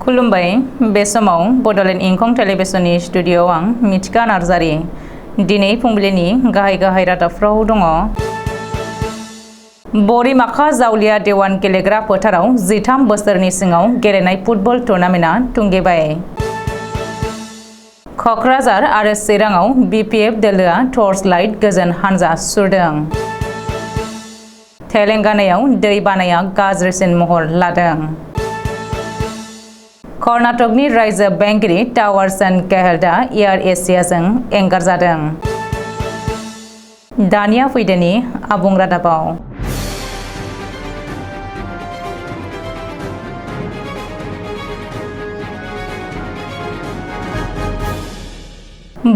खुलुमबाय बे समाव बडलेण्ड इंखं टेलिभिजननि स्टुडिअआव आं मिथिका नार्जारी दिनै फुंबिलिनि गाहाय रादाबफ्राव दङ। बरिमाखा जावलिया देवान गेलेग्रा फोथाराव 13 बोसोरनि सिङाव गेलेनाय फुटबल टुर्नामेन्टआ थुंगेबाय। क'क्राझार आरो चिराङाव बिपिएफ दोलोआ टर्च लाइट गोजोन हानजा सुरदों। तेलेंगानायाव दै बानाया गाज्रिसिन महर लादों। कर्नाटकनि रायजो बेंगिरि टावार्स एन्ड केहेल्टआ एयार एशियाजों एंगारजादों। दानिया फैदोनि आबुं रादाबाव।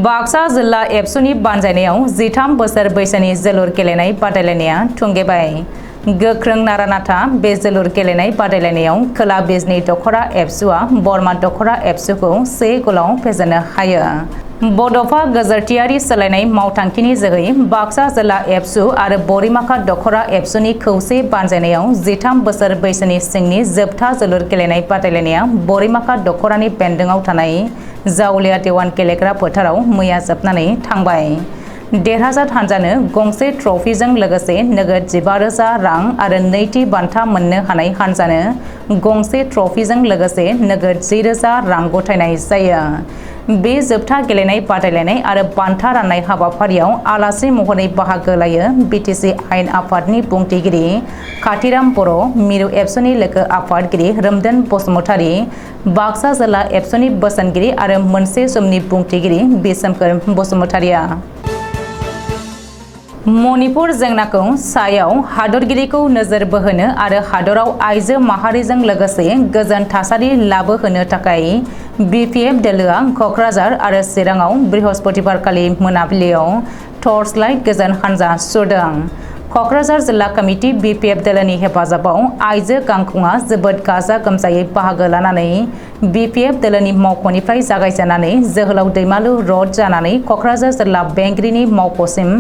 बाक्सा जिल्ला एबसुनि बानजायनायाव 13 बोसोर बैसोनि जोलुर गेलेनाय बादायलायनाया थुंगेबाय। गोख्रों नारानाथा बे जोलुर गेलेनाय बादायलायनायाव खोला बिजनी दखरा एबसुआ बरमा दखरा एबसुखौ 1 गलाव फेजेननो हायो। बड'फा गोजोरथियारि सोलायनाय मावथांखिनि जोहै बाक्सा जिल्ला एबसु आरो बरिमाखा दखरा एबसुनि खौसे बानजायनायाव 13 बोसोर बैसोनि सिंनि जोबथा जोलुर गेलेनाय बादायलायनाया बरिमाखा दखरानि बेन्दोंआव थानाय जावलिया देवान गेलेग्रा फोथाराव मैया जोबनानै थांबाय। देरहासार हानजानो गंसे ट्रफिजों लोगोसे नोगोद 15,000 रां आरो नैथि बान्था मोननो हानाय हानजानो गंसे ट्रफिजों लोगोसे नोगोद 10,000 रां गथायनाय जायो। बे जोबथा गेलेनाय बादायलायनाय आरो बान्था राननाय हाबाफारियाव आलासि महरै बाहागो लायो बिटिसि आयेन आफादनि बुंथिगिरि काथिराम बर', मिरु एबसुनि लोगो आफादगिरि रोमदोन बसुमतारी, बाक्सा जिल्ला एबसुनि बोसोनगिरि आरो मोनसे समनि बुंथिगिरि बिसोमखोर बसुमतारीया मणिपुर जेंनाखौ सायाव हादरगिरिखौ नोजोर बोहोनो आरो हादराव आइजो माहारिजों लोगोसे गोजोन थासारि लाबोहोनो थाखाय बिपिएफ दोलोआ क'क्राझार आरो चिराङाव बृहस्पतिबारखालि मोनाबिलियाव टर्च लाइट गोजोन हानजा सुरदों। क'क्राझार जिल्ला कमिटि बिपिएफ दोलोनि हेफाजाबाव आइजो गांखंआ जोबोद गाजा गोमजायै बाहागो लानानै बिपिएफ दोलोनि मावख'निफ्राय जागायजेननानै जोहोलाव दैमालु र'ड जानानै क'क्राझार जिल्ला बेंगिरिनि मावख'सिम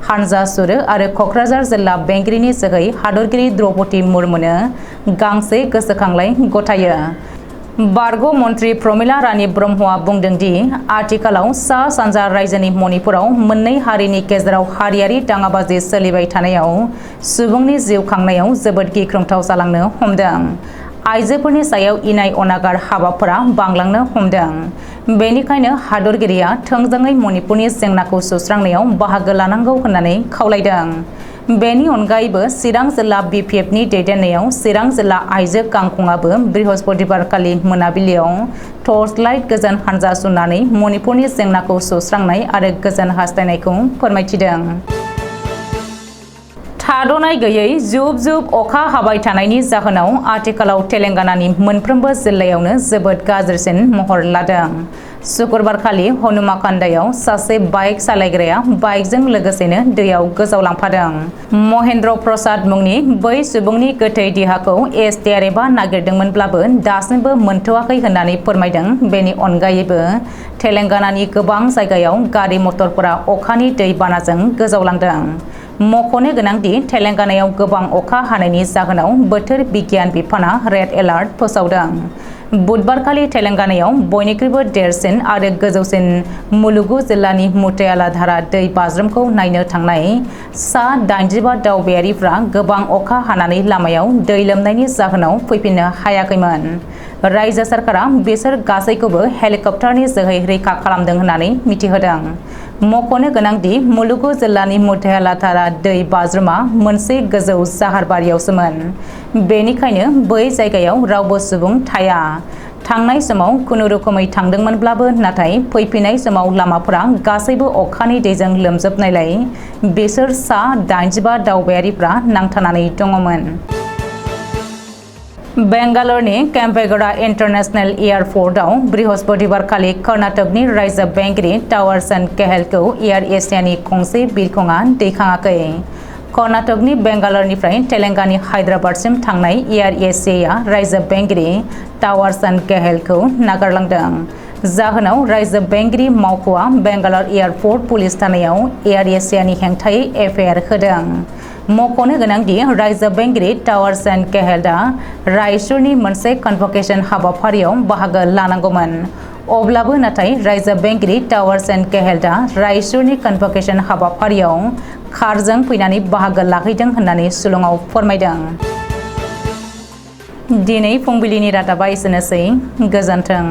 हानजा सुरो आरो क'क्राझार जिल्ला बेंगिरिनि जोहै हादरगिरि द्रौपदी मुर्मुनो गांसे गोसोखांलाइ गथायो। बारग' मन्त्रि प्रमिला रानी ब्रह्मआ बुंदों दि आथिखालाव सा सानजा रायजोनि मणिपुराव मोननै हारिनि गेजेराव हारियारि दाङाबाजि सोलिबाय थानायाव सुबुंनि जिउ खांनायाव जोबोद गिख्रंथाव जालांनो हमदों। आइजोफोरनि सायाव इनाय अनागार हाबाफोरा बांलांनो हमदों। बेनिखायनो हादरगिरिया थोंजोङै मणिपुरनि जेंनाखौ सुस्रांनायाव बाहागो लानांगौ होननानै खावलायदों। बेनि अनगायैबो चिरां जिल्ला बिपिएफनि दैदेननायाव चिरां जिल्ला आइजो गांखंआबो बृहस्पतिबारखालि मोनाबिलियाव टर्च लाइट गोजोन हानजा सुरनानै मणिपुरनि जेंनाखौ सुस्रांनाय आरो गोजोन हास्थायनायखौ फोरमायथिदों। थाद'नाय गैयै जुब जुब अखा हाबाय थानायनि जाहोनाव आथिखालाव तेलेंगानानि मोनफ्रोमबो जिल्लायावनो जोबोद गाज्रिसिन महर लादों। शुक्रबारखालि हनुमाकान्दायाव सासे बाइक सालायग्राया बाइकजों लोगोसेनो दैयाव गोजावलांफादों। महेन्द्र प्रसाद मुंनि बै सुबुंनि गोथै देहाखौ एसडिआरएफआ नागिरदोंमोनब्लाबो दासिमबो मोनथ'वाखै होननानै फोरमायदों। बेनि अनगायैबो तेलेंगानानि गोबां जायगायाव गारि मटरफोरा अखानि दै बानाजों गोजावलांदों। मख'नो गोनांदि तेलेंगानायाव गोबां अखा हानायनि जाहोनाव बोथोर बिगियान बिफाना रेड एलार्ट फोसावदों। बुधबारखालि तेलेंगानायाव बयनिख्रुइबो देरसिन आरो गोजौसिन मुलुगु जिल्लानि मुथ्यालाधारा दै बाज्रुमखौ नायनो थांनाय सा 85 दावबायारिफ्रा गोबां अखा हानानै लामायाव दै लोमनायनि जाहोनाव फैफिननो हायाखैमोन। रायजो सरकारा बिसोर गासैखौबो हेलिकप्टारनि जोहै रैखा खालामदों होननानै मिथिहोदों। मख'नो गोनांदि मुलुगु जिल्लानि मुथ्यालाधारा दै बाज्रुमा मोनसे गोजौ जाहारबारियावसोमोन। बेनिखायनो बै जायगायाव रावबो सुबुं थाया। थांनाय समाव खुनुरुखुमै थांदोंमोनब्लाबो नाथाय फैफिननाय समाव लामाफोरा गासैबो अखानि दैजों लोमजोबनायलाय बिसोर सा 85 दावबायारिफ्रा नांथानानै दङमोन। बेंगालुरुनि केम्पेगौड़ा इन्टारनेशनेल एयारपर्टआव बृहस्पतिबारखालि कर्नाटकनि रायजो बेंगिरि टावार्स एन्ड केहेल्टखौ एयार एशियानि गंसे बिरखंआ दैखाङाखै। कर्नाटकनि बेंगालुरुनिफ्राय तेलेंगानानि हायद्राबादसिम थांनाय एयार एशियाया रायजो बेंगिरि टावार्स एन्ड केहेल्टखौ नागारलांदों। जाहोनाव रायजो बेंगिरि मावख'आ बेंगालुरु एयारपर्ट पुलिस थानायाव एयार एशियानि हेंथायै एफआइआर होदों। मख'नो गोनांदि रायजो बेंगिरि टावार्स एन्ड केहेलआ रायसुरनि मोनसे कनभकेसन हाबाफारियाव बाहागो लानांगौमोन। अब्लाबो नाथाय रायजो बेंगिरि टावार्स एन्ड केहेलआ रायसुरनि कनभकेसन हाबाफारियाव कारजों फैनानै बाहागो लाहैदों होननानै सुलुङाव फोरमायदों। दिनै फुंबिलिनि रादाबा एसेनोसै। गोजोन्थों।